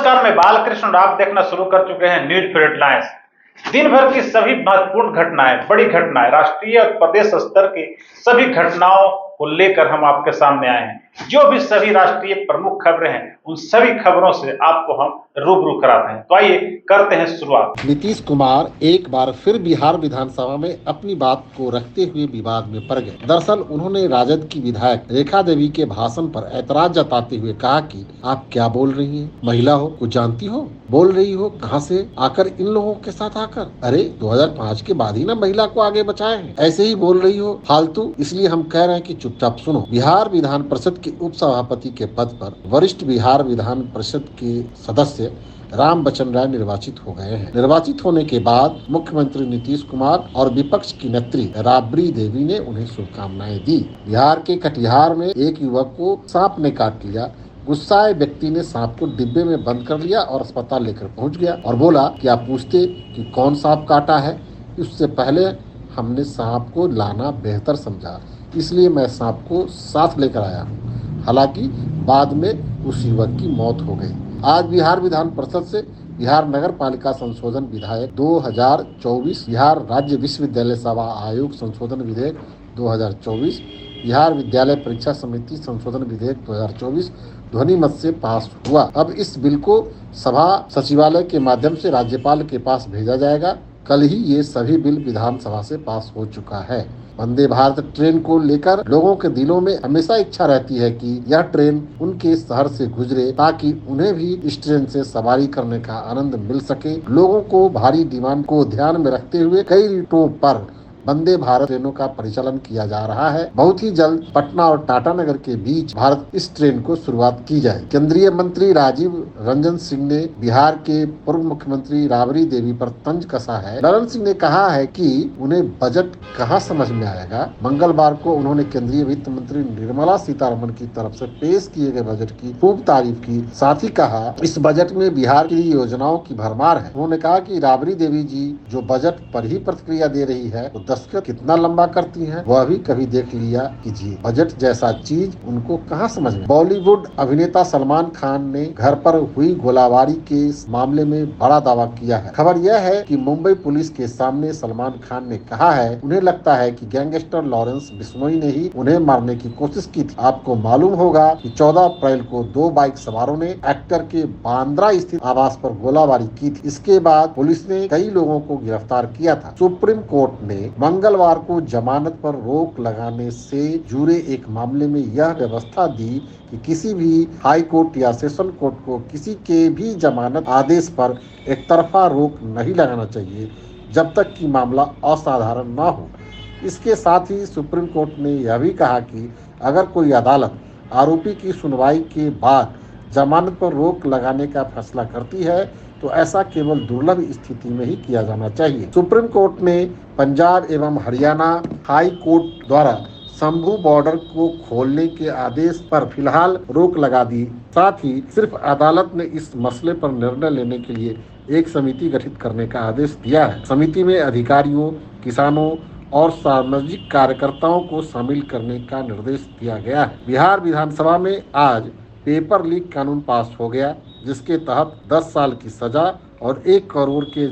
नमस्कार, मैं बालकृष्ण और आप देखना शुरू कर चुके हैं न्यूज फॉर हेडलाइंस। दिन भर की सभी महत्वपूर्ण घटनाएं, बड़ी घटनाएं, राष्ट्रीय और प्रदेश स्तर की सभी घटनाओं को लेकर हम आपके सामने आए हैं। जो भी सभी राष्ट्रीय प्रमुख खबरें हैं, उन सभी खबरों से आपको हम रूबरू कराते हैं। तो आइए करते हैं शुरुआत। नीतीश कुमार एक बार फिर बिहार विधानसभा में अपनी बात को रखते हुए विवाद में पड़ गए। दरअसल उन्होंने राजद की विधायक रेखा देवी के भाषण पर ऐतराज जताते हुए कहा कि आप क्या बोल रही हैं? महिला हो, कुछ जानती हो? बोल रही हो कहां से आकर इन लोगों के साथ आकर? अरे 2005 के बाद ही ना महिला को आगे बचाए हैं, ऐसे ही बोल रही हो फालतू। इसलिए हम कह रहे हैं कि चुपचाप सुनो। बिहार विधान परिषद के उप सभापति के पद पर वरिष्ठ बिहार विधान परिषद के सदस्य राम बच्चन राय निर्वाचित हो गए हैं। निर्वाचित होने के बाद मुख्यमंत्री नीतीश कुमार और विपक्ष की नेत्री राबड़ी देवी ने उन्हें शुभकामनाएं दी। बिहार के कटिहार में एक युवक को सांप ने काट लिया। गुस्साए व्यक्ति ने सांप को डिब्बे में बंद कर लिया और अस्पताल लेकर पहुंच गया और बोला कि आप पूछते कि कौन सांप काटा है। इससे पहले हमने सांप को लाना बेहतर समझा, इसलिए मैं सांप को साथ लेकर आया हूँ। हालांकि बाद में उस युवक की मौत हो गई। आज बिहार विधान परिषद से बिहार नगर पालिका संशोधन विधेयक 2024, बिहार राज्य विश्वविद्यालय सेवा आयोग संशोधन विधेयक 2024, बिहार विद्यालय परीक्षा समिति संशोधन विधेयक 2024 ध्वनि मत से पास हुआ। अब इस बिल को सभा सचिवालय के माध्यम से राज्यपाल के पास भेजा जाएगा। कल ही ये सभी बिल विधानसभा से पास हो चुका है। वंदे भारत ट्रेन को लेकर लोगों के दिलों में हमेशा इच्छा रहती है कि यह ट्रेन उनके शहर से गुजरे ताकि उन्हें भी इस ट्रेन से सवारी करने का आनंद मिल सके। लोगों को भारी डिमांड को ध्यान में रखते हुए कई रूटों पर वंदे भारत ट्रेनों का परिचालन किया जा रहा है। बहुत ही जल्द पटना और टाटा नगर के बीच भारत इस ट्रेन को शुरुआत की जाए। केंद्रीय मंत्री राजीव रंजन सिंह ने बिहार के पूर्व मुख्यमंत्री राबड़ी देवी पर तंज कसा है। रंजन सिंह ने कहा है कि उन्हें बजट कहां समझ में आएगा। मंगलवार को उन्होंने केंद्रीय वित्त मंत्री निर्मला सीतारमण की तरफ से पेश किए गए बजट की खूब तारीफ की। साथ ही कहा इस बजट में बिहार की योजनाओं की भरमार है। उन्होंने कहा कि राबड़ी देवी जी जो बजट पर ही प्रतिक्रिया दे रही है कितना लंबा करती हैं, वह भी कभी देख लिया कीजिए। बजट जैसा चीज उनको कहां समझ में। बॉलीवुड अभिनेता सलमान खान ने घर पर हुई गोलाबारी के मामले में बड़ा दावा किया है। खबर यह है कि मुंबई पुलिस के सामने सलमान खान ने कहा है उन्हें लगता है कि गैंगस्टर लॉरेंस बिश्नोई ने ही उन्हें मारने की कोशिश की थी। आपको मालूम होगा कि 14 अप्रैल को 2 बाइक सवारों ने एक्टर के बांद्रा स्थित आवास पर गोलाबारी की थी। इसके बाद पुलिस ने कई लोगों को गिरफ्तार किया था। सुप्रीम कोर्ट ने मंगलवार को जमानत पर रोक लगाने से जुड़े एक मामले में यह व्यवस्था दी कि किसी भी हाई कोर्ट या सेशन कोर्ट को किसी के भी जमानत आदेश पर एक तरफा रोक नहीं लगाना चाहिए जब तक कि मामला असाधारण न हो। इसके साथ ही सुप्रीम कोर्ट ने यह भी कहा कि अगर कोई अदालत आरोपी की सुनवाई के बाद जमानत पर रोक लगाने का फैसला करती है तो ऐसा केवल दुर्लभ स्थिति में ही किया जाना चाहिए। सुप्रीम कोर्ट ने पंजाब एवं हरियाणा हाई कोर्ट द्वारा शंभू बॉर्डर को खोलने के आदेश पर फिलहाल रोक लगा दी। साथ ही सिर्फ अदालत ने इस मसले पर निर्णय लेने के लिए एक समिति गठित करने का आदेश दिया है। समिति में अधिकारियों, किसानों और सामाजिक कार्यकर्ताओं को शामिल करने का निर्देश दिया गया है। बिहार विधानसभा में आज पेपर लीक कानून पास हो गया, जिसके तहत 10 साल की सजा और 1 करोड़ के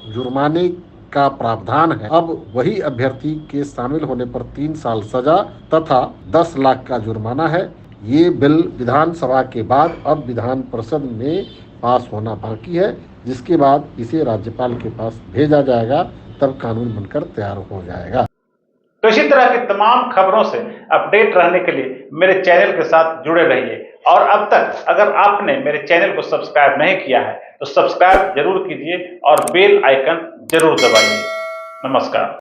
जुर्माने का प्रावधान है। अब वही अभ्यर्थी के शामिल होने पर 3 साल सजा तथा 10 लाख का जुर्माना है। ये बिल विधानसभा के बाद अब विधान परिषद में पास होना बाकी है, जिसके बाद इसे राज्यपाल के पास भेजा जाएगा, तब कानून बनकर तैयार हो जाएगा। तो इसी तरह की तमाम खबरों से अपडेट रहने के लिए मेरे चैनल के साथ जुड़े रहिए। और अब तक अगर आपने मेरे चैनल को सब्सक्राइब नहीं किया है तो सब्सक्राइब जरूर कीजिए और बेल आइकन जरूर दबाइए। नमस्कार।